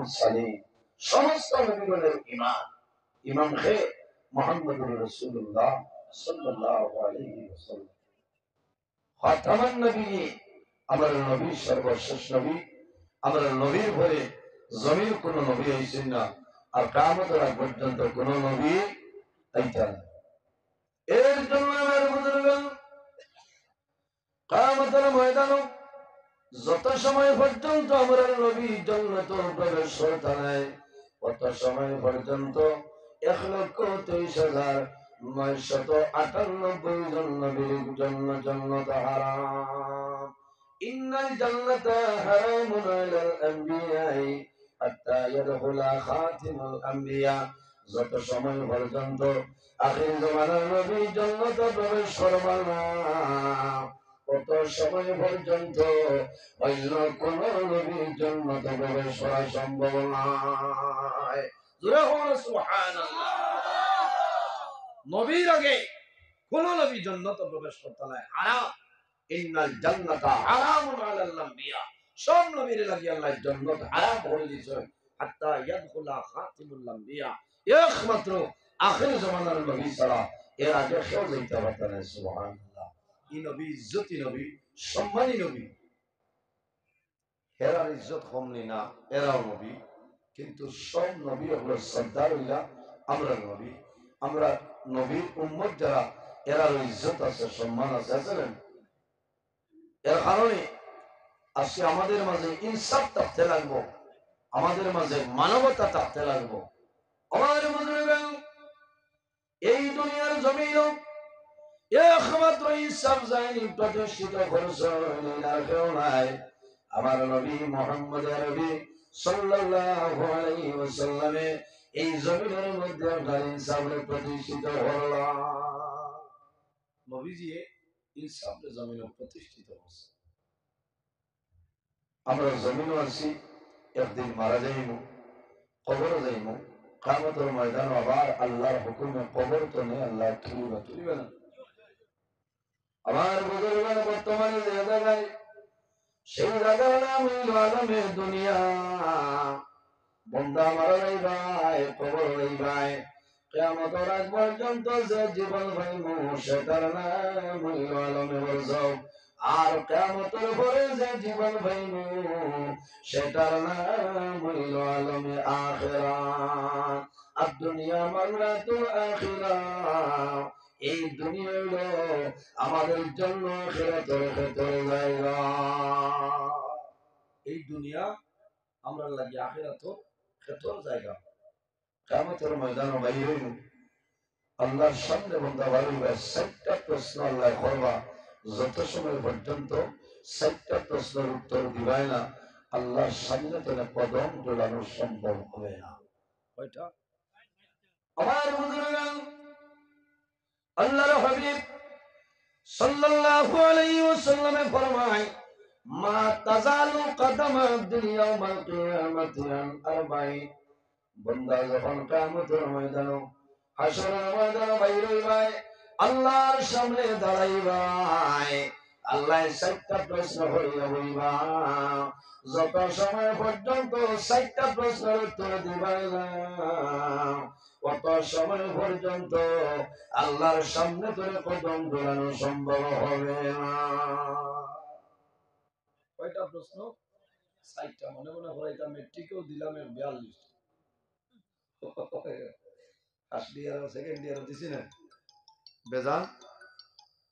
মুরসালিন সমস্ত নবীগণের ইমাম হে মুহাম্মদুর রাসূলুল্লাহ সাল্লাল্লাহু আলাইহি ওয়াসাল্লাম খাতামান নবী আমার নবী সর্বশেষ নবী আমার নবীর পরে জমির কোন নবী আইছেন না আর কিয়ামতের আগ পর্যন্ত কোন নবী আইতা না এর জন্য আমার বুজুর্গগণ কিয়ামতের ময়দানে যত সময় পর্যন্ত আমার নবী জান্নাতে প্রবেশ করতে নাই তত সময় পর্যন্ত 1,23,998 জন নবীর জন্য জান্নাত হারাম ইন্নাল জান্নাতা হারামুন আলাল আম্বিয়াই হাত্তা ইয়াদখুলা খাতিমুল আম্বিয়া যত সময় পর্যন্ত আখির জামানার নবী জান্নাতে প্রবেশ করবে না কত সময় পর্যন্ত অন্য কোন নবীর জান্নাতে প্রবেশ করা সম্ভব নয় জোরে বলুন সুবহানাল্লাহ নবীর আগে কোন নবী জান্নাতে প্রবেশ করতে নাই হারাম ইন্নাল জান্নাতা হারামুন আলাল আম্বিয়া সব নবীর লাগি আল্লাহ জান্নাত হারাম করে দিয়েছেন হাত্তা ইয়াদখুলা খাতিমুল আম্বিয়া একমাত্র আখির জামানার নবী ছাড়া এর আগে কেউ যেতে পারত না সুবহানাল্লাহ এই নবী ইজ্জতি নবী সম্মানী নবী হেরার ইজ্জত কমনি না এরাও নবী কিন্তু সব নবী হলো সর্দার হইলা আমরা নবী আমরা নবীর উম্মত যারা এরার ইজ্জত আছে সম্মান আছে জানেন এর কারণে আজকে আমাদের মাঝে ইনসাফ থাকতে লাগবো আমাদের মাঝে মানবতা থাকতে লাগবো আমার বুজুর্গগণ এই দুনিয়ার জমিন একমাত্র ইনসাফ জানি প্রতিষ্ঠিত করেছেন আর কেউ নাই আমার নবী মুহাম্মদ আরবি সাল্লাল্লাহু আলাইহি ওয়াসাল্লামে এই জমিনের মধ্যে আপনার ইনসাফে প্রতিষ্ঠিত হলো নবীজি ইনসাফের জমিনে প্রতিষ্ঠিত হয়েছে আমরা জমিনও আছি একদিন মারা যাইব কবরও যাইব কিয়ামতের ময়দানে আবার আল্লাহর হুকুমে কবর তো নেই আল্লাহ তুলিবে না আমার বুজুর্গরা বর্তমানে যে জায়গায় সেই জায়গার নাম হইল আলমে দুনিয়া বন্দা মারা যাইবাই কবর যাইবাই কিয়ামতের আগ পর্যন্ত যে জীবন পাইব সেটার নাম হইল আলমে বরজখ আর কিয়ামতের পরে যে জীবন পাইব সেটার নাম হইল আলমে আখিরাত আর দুনিয়া মাগরাতুল আখিরাত এই দুনিয়া হলো আমাদের জন্য আখিরাতের ভেতরে জায়গা এই দুনিয়া আমরা লাগি আখিরাতের ভেতর জায়গা কিয়ামতের ময়দানে বাইরে হইব আল্লাহর সামনে বান্দা বলবে 60টা প্রশ্ন আল্লাহ করবা যত সময় পর্যন্ত 60টা প্রশ্নের উত্তর দিবাই না আল্লাহর সামনে তোরা কদম দোলানো সম্ভব হবে না কয়টা আমার বুজুর্গগণ আল্লাহর হাবিব সাল্লাল্লাহু আলাইহি ওয়াসাল্লামে ফরমায় মা তাজালু কদম আবদুল ইয়াউমাল কিয়ামাতি আন আরবাঈন বান্দা যখন কিয়ামতের ময়দানে হাশরের ময়দানে বাইরে হইবাই আল্লাহর সামনে দাঁড়াইবাই আল্লাহ 60টা প্রশ্ন করিয়া বলবা যত সময় পর্যন্ত 60টা প্রশ্নের উত্তর দিবাই না কত সময় পর্যন্ত আল্লাহর সামনে তোরে কদম দোলানো সম্ভব হবে না কয়টা প্রশ্ন 60টা মনে মনে হইতা মেট্রিকও দিলাম 42 ফার্স্ট ইয়ার সেকেন্ড ইয়ার দিছি না বেজান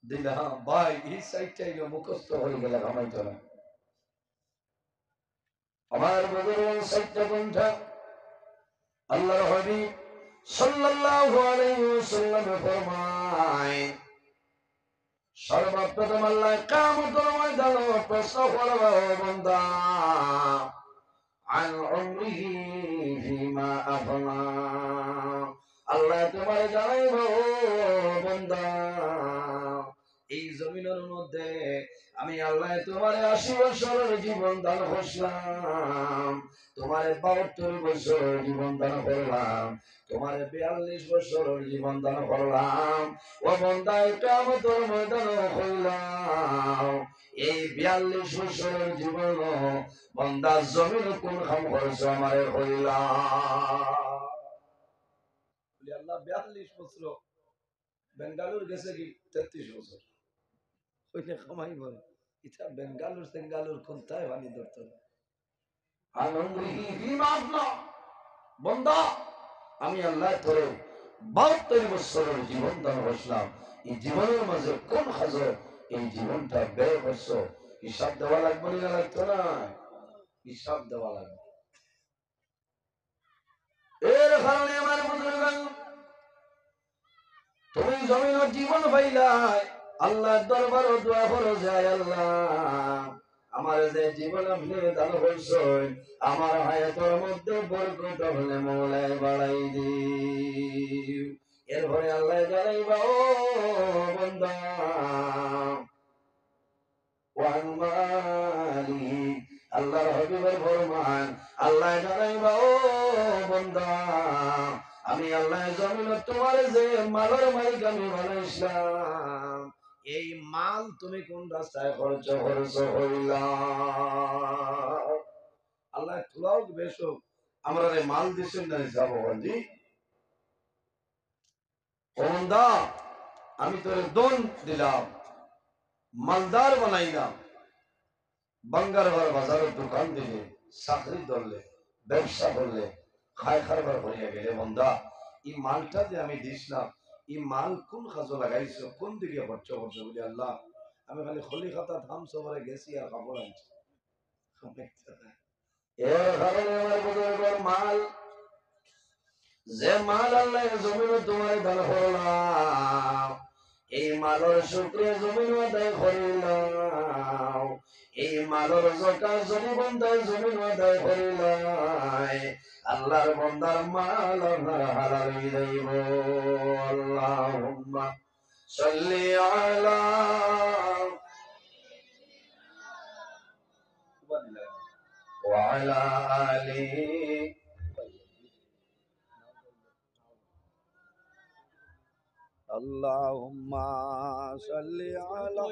দিলা ভাই এই 60টা ইলো মুখস্থ হয়ে গেল আমাইতো না আমার বুজুর্গ 60টা কোনটা আল্লাহর হাবিব সাল্লাল্লাহু আলাইহি ওয়াসাল্লাম ফরমায় সর্বপ্রথম আল্লাহ কিয়ামতের ময়দানে প্রশ্ন করবে বান্দা আন উমরিহি ফিমা আফনা আল্লাহ তোমার জানাইবো বান্দা এই জমিনের মধ্যে আমি আল্লাহ তোমার 80 বছরের জীবন দান করলাম, তোমার 72 বছর জীবন দান করলাম, তোমার 42 বছরের জীবন দান করলাম। ও বান্দা এটা আমাদের ময়দান হইলাম, এই 42 বছরের জীবন বান্দা জমিন কোন কাম করেছে আমার হইলাম। আল্লাহ 42 বছর বেঙ্গালুর গেছে কি 33 বছর ওইটা কামাই বলে এটা বেঙ্গালুর সেঙ্গালুর কোনটায় বানি ধরতে বন্ধা আমি আল্লাহ তোরে 72 বছরের জীবন দান করলাম, এই জীবনের মাঝে কোন হাজার এই জীবনটা ব্যয় করছো হিসাব দেওয়া লাগবে না, লাগতো না? হিসাব দেওয়া লাগবে। এর কারণে আমার বুজুর্গান তুমি জমিনের জীবন পাইলাই, আল্লাহ দরবার দোয়া করো যায় আল্লাহ আমার যে জীবন আপনি দান করছেন আমার হায়াতের মধ্যে বরকত হলে মৌলায় বাড়াই দিও। এরপরে আল্লাহ জানাইবা ও বান্দা ওয়ান মালিক, আল্লাহর হাবিবের ফরমান আল্লাহ জানাইবা ও বান্দা আমি আল্লাহ জমিনে তোমার যে মালের মালিক আমি বানাইছিলাম এই মাল তুমি কোন রাস্তায় খরচ হইলাম। আল্লাহ তুলাও বেশো আমরা মাল দিছেন না যাবো জি বান্দা আমি তোর দন দিলাম, মালদার বানাইলাম, বাঙ্গার ঘর বাজারের দোকান দিলে, চাকরি ধরলে, ব্যবসা করলে, খায় খারবার করিয়া গেলে বন্ধা এই মালটা যে আমি দিছিলাম এই মাল কোন কাজে লাগাইছো, কোন দিকে খরচ করছো বলি আল্লাহ আমি খালি খলি খাতা ধাম সবরে গেছি আর কাপড় আনছি। এর কারণে আমার বুজুর্গের মাল যে মাল আল্লাহ জমিনে তোমার দান করলাম এই মালের শুকরিয়া জমিন আদায় করিলাম, এই মালের যাকাত যদি বান্দায় জমিন আদায় করিলাই আল্লাহর বান্দার মাল আপনার হালাল হয়ে যাইব। আল্লাহুম্মা সাল্লি আলা ওয়া আলা আলি আল্লাহুম্মা সাল্লি আলা